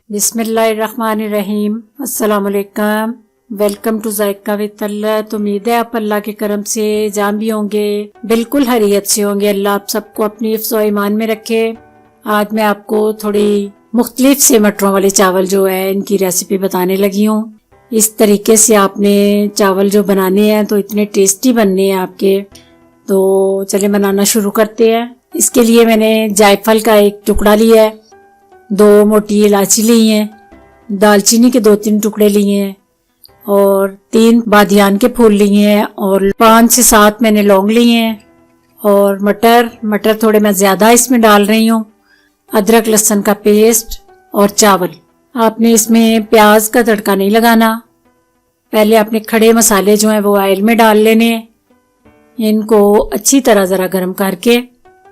बिस्मिल्लाहिर्रहमानिर्रहीम। अस्सलामुअलैकुम। Welcome to JICA with तल्लत। उम्मीद है आप अल्लाह के करम से जान भी होंगे, बिल्कुल खैरियत से होंगे। अल्लाह आप सबको अपनी हिफ्ज़ व ईमान में रखे। आज मैं आपको थोड़ी मुख्तलिफ से मटरों वाले चावल जो है इनकी रेसिपी बताने लगी हूँ। इस तरीके से आपने चावल जो बनाने हैं तो इतने टेस्टी बनने हैं आपके। तो चले बनाना शुरू करते हैं। इसके लिए मैंने जायफल का एक टुकड़ा लिया है, 2 मोटी इलायची ली है, दालचीनी के 2-3 टुकड़े लिए हैं और 3 बादियान के फूल लिए हैं और 5 से 7 मैंने लौंग लिए हैं। और मटर थोड़े मैं ज्यादा इसमें डाल रही हूँ। अदरक लहसुन का पेस्ट और चावल। आपने इसमें प्याज का तड़का नहीं लगाना। पहले आपने खड़े मसाले जो हैं वो ऑयल में डाल लेने। इनको अच्छी तरह जरा गर्म करके,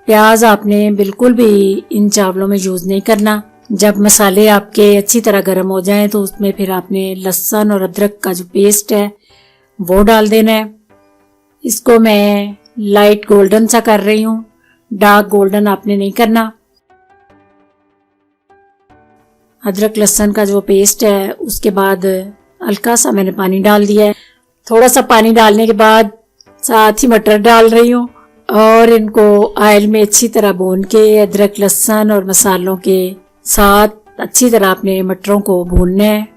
प्याज आपने बिल्कुल भी इन चावलों में यूज नहीं करना। जब मसाले आपके अच्छी तरह गर्म हो जाएं तो उसमें फिर आपने लहसुन और अदरक का जो पेस्ट है वो डाल देना है। इसको मैं लाइट गोल्डन सा कर रही हूँ, डार्क गोल्डन आपने नहीं करना। अदरक लहसुन का जो पेस्ट है उसके बाद हल्का सा मैंने पानी डाल दिया है। थोड़ा सा पानी डालने के बाद साथ ही मटर डाल रही हूँ और इनको ऑयल में अच्छी तरह भून के अदरक लहसुन और मसालों के साथ अच्छी तरह अपने मटरों को भूनना है।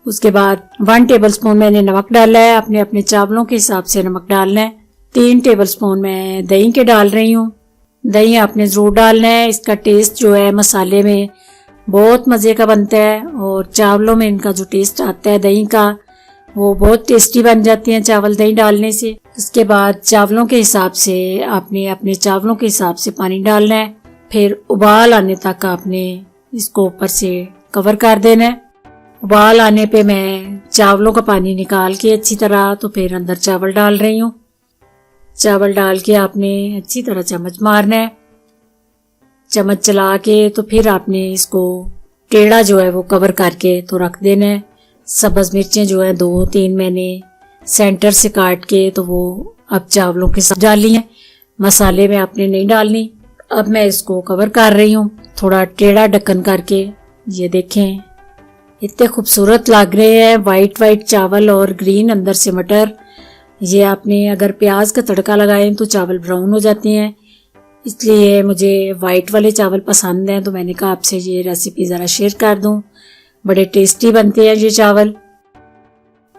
उसके बाद 1 टेबलस्पून मैंने नमक डाला है। अपने अपने चावलों के हिसाब से नमक डालना है। 3 टेबलस्पून मैं दही के डाल रही हूँ। दही आपने जरूर डालना है। इसका टेस्ट जो है मसाले में बहुत मजे का बनता है और चावलों में इनका जो टेस्ट आता है दही का वो बहुत टेस्टी बन जाती हैं चावल दही डालने से। इसके बाद चावलों के हिसाब से आपने अपने चावलों के हिसाब से पानी डालना है। फिर उबाल आने तक आपने इसको ऊपर से कवर कर देना है। उबाल आने पे मैं चावलों का पानी निकाल के अच्छी तरह तो फिर अंदर चावल डाल रही हूँ। चावल डाल के आपने अच्छी तरह चम्मच मारना है। चम्मच चला के तो फिर आपने इसको टेढ़ा जो है वो कवर करके तो रख देना है। सब्ज मिर्चें जो है 2-3 मैंने सेंटर से काट के तो वो अब चावलों के साथ डाली हैं। मसाले में आपने नहीं डालनी। अब मैं इसको कवर कर रही हूँ थोड़ा टेढ़ा ढक्कन करके। ये देखें इतने खूबसूरत लग रहे हैं, वाइट चावल और ग्रीन अंदर से मटर। ये आपने अगर प्याज का तड़का लगाएं तो चावल ब्राउन हो जाते हैं, इसलिए मुझे वाइट वाले चावल पसंद हैं तो मैंने कहा आपसे ये रेसिपी ज़रा शेयर कर दूं। बड़े टेस्टी बनते हैं ये चावल।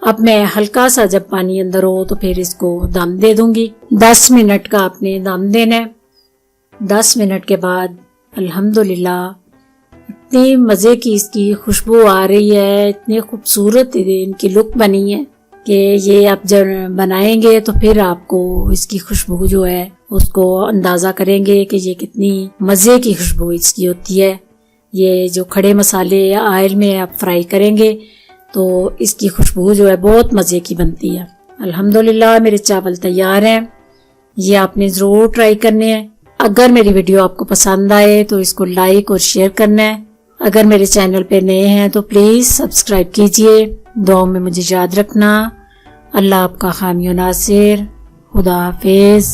अब मैं हल्का सा जब पानी अंदर हो तो फिर इसको दम दे दूंगी। 10 मिनट का आपने दम देना है। 10 मिनट के बाद अल्हम्दुलिल्लाह इतनी मज़े की इसकी खुशबू आ रही है, इतनी खूबसूरत इनकी लुक बनी है कि ये आप जब बनाएंगे तो फिर आपको इसकी खुशबू जो है उसको अंदाज़ा करेंगे कि ये कितनी मज़े की खुशबू इसकी होती है। ये जो खड़े मसाले ऑयल में आप फ्राई करेंगे तो इसकी खुशबू जो है बहुत मज़े की बनती है। अल्हम्दुलिल्लाह मेरे चावल तैयार हैं। ये आपने ज़रूर ट्राई करने हैं। अगर मेरी वीडियो आपको पसंद आए तो इसको लाइक और शेयर करना है। अगर मेरे चैनल पे नए हैं तो प्लीज़ सब्सक्राइब कीजिए। दुआओं में मुझे याद रखना। अल्लाह आपका हामी नासिर। खुदा हाफिज़।